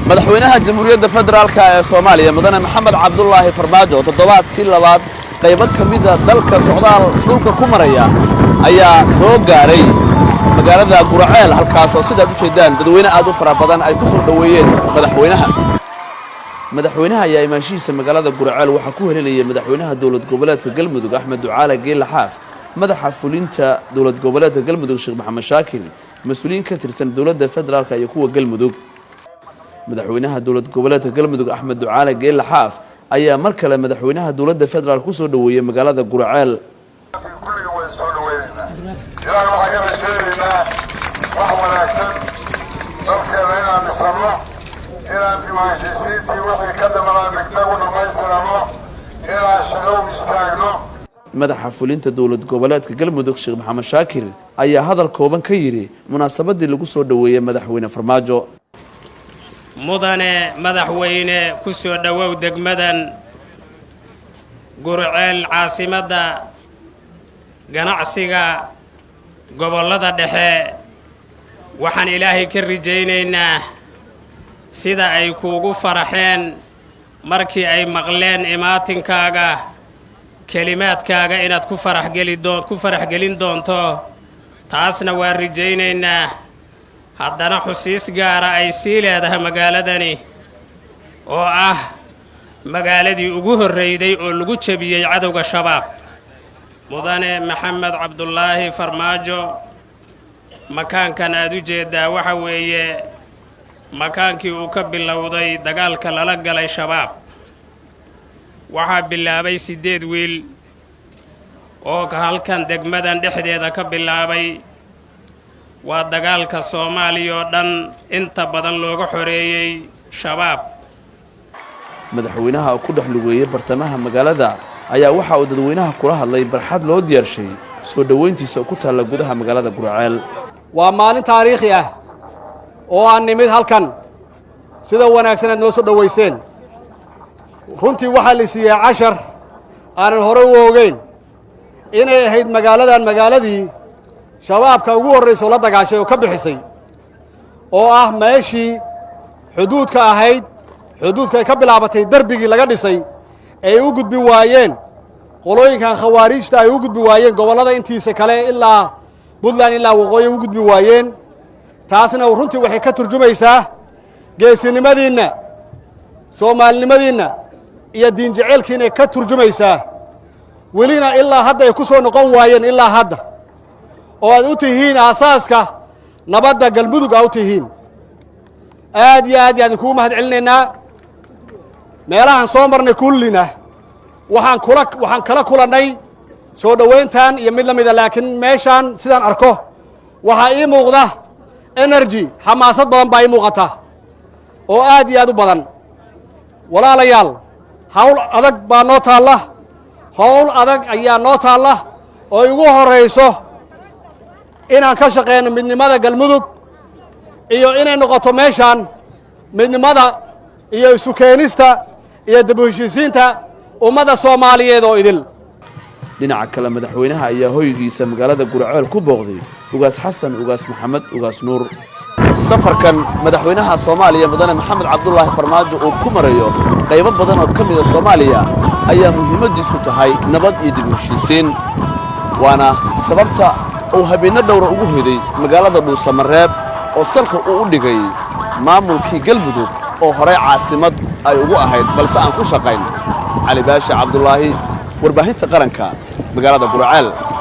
madaxweynaha jamhuuriyadda federaalka ee Soomaaliya mudane Maxamed Cabdullaahi Farmaajo toddobaadkii labaad qayb ka mid ah dalka socdaal dhulka ku maraya ayaa soo gaaray magaalada Gurceel halkaas oo sidaad u jeedaan dadweyne aad u fara badan ay ku soo dhaweeyeen madaxweynaha ayaa imaanshiisa magaalada Gurceel waxa ku helinayay madaxweynaha dawlad goboleedka Galmudug Axmed Ducaale Geelle Xaaf madaxa fulinta dawlad goboleedka Galmudug Sheekh Maxamed Shaakir mas'uuliyiin ka tirsan dawladda federaalka iyo kuwa Galmudug madaxweynaha dawlad goboleedka Galmudug Axmed Ducaale Geelle Xaaf ayaa mar kale madaxweynaha dawladda federaalka ku soo dhaweeyay magaalada Gurceel madaxa fulinta dawlad goboleedka Galmudug Sheekh Maxamed Shaakir ayaa hadal kooban ka yiri munaasabadii lagu soo dhaweeyay madaxweyne Farmaajo mudane madaxweyne ku soo dhawow degmadan Gurceel caasimada ganacsiga gobolada dhexe waxaan ilaahay ka rajaynaynaa sida ay kuugu faraxeen markii ay maqleen imaatinkaaga kalimaadkaaga inaad ku faraxgelin doonto taasna waa rajaynaynaa haddana xusiis gaara ay sii leedahay magaaladani oo ah magaaladii ugu horreeyday oo lagu jabiyey cadowga shabaab mudane Maxamed Cabdullaahi Farmaajo makaankan aad u jeedaa waxa weeye makaankii uu ka bilowday dagaalka lala galay shabaab waxaa bilaabay 8 wiil oo halkan degmadan dhexdeeda ka bilaabay waa dagaalka Soomaaliya oo dhan inta badan looga xoreeyay shabaab madaxweynaha ku dhaxlugeeyay bartamaha magaalada ayaa waxa uu dadweynaha kula hadlay barxad loo diyaarshay soo dhaweyntiisa ku taala gudaha magaalada Gurceel waa maalin taariikhi ah oo aan nimid halkan sida wanaagsan aad noo soo dhaweyseen runtii waxa la siiyay 10 aanan hore u ogeyn inay ahayd magaaladii shabaabka ugu horreysay la dagaashay oo ka bixisay oo ah meeshii xuduudka ahayd xuduudka ay ka bilaabatay darbigii laga dhisay ay u gudbi waayeen qolooyinkan khawaarijta ay u gudbi waayeen gobolada intiisa kale ilaa Puntland ilaa waqooyi u gudbi waayeen taasna runtii waxay ka turjumaysaa geesinimadiina Soomaalinimadiina iyo diin jaceelkiina ka turjumaysaa welina ilaa hadda ay ku soo noqon waayeen ilaa hadda oo aad u tihiin aasaaska nabadda Galmudug aad u tihiin aad iyo aad ku mahad celinaynaa meelahan soo marnay kullina waxaan kala kulanay soo dhaweyntan iyo mid lamida laakiin meeshan sidaan arko waxa ii muuqda energy xamaasad badan baa ii muuqata oo aad iyo aad u badan walaalayaal hawl adag baa noo taala hawl adag ayaa noo taala oo ugu horeyso inaan ka shaqeyno midnimada Galmudug iyo inay noqoto meeshan midnimada iyo isu keenista iyo dib u heshiisiinta ummada Soomaaliyeed oo idil dhinaca kale madaxweynaha ayaa hoygiisa magaalada Gurceel ku booqday ugaas Xasan ugaas Maxamed ugaas Nuur safarkan madaxweynaha Soomaaliya mudane Maxamed Cabdullaahi Farmaajo oo ku marayo qaybo badan oo ka mid ah Soomaaliya ayaa muhiimadiisu tahay nabad iyo dib u heshiisiin waana sababta uu habeenna dhowr ugu hiday magaalada Dhuusamareeb oo salka uu u dhigay maamulkii Galmudug oo hore caasimad ay ugu ahayd balse aan ku shaqayn Ali Baashi Cabdullaahi warbaahinta qaranka magaalada Gurceel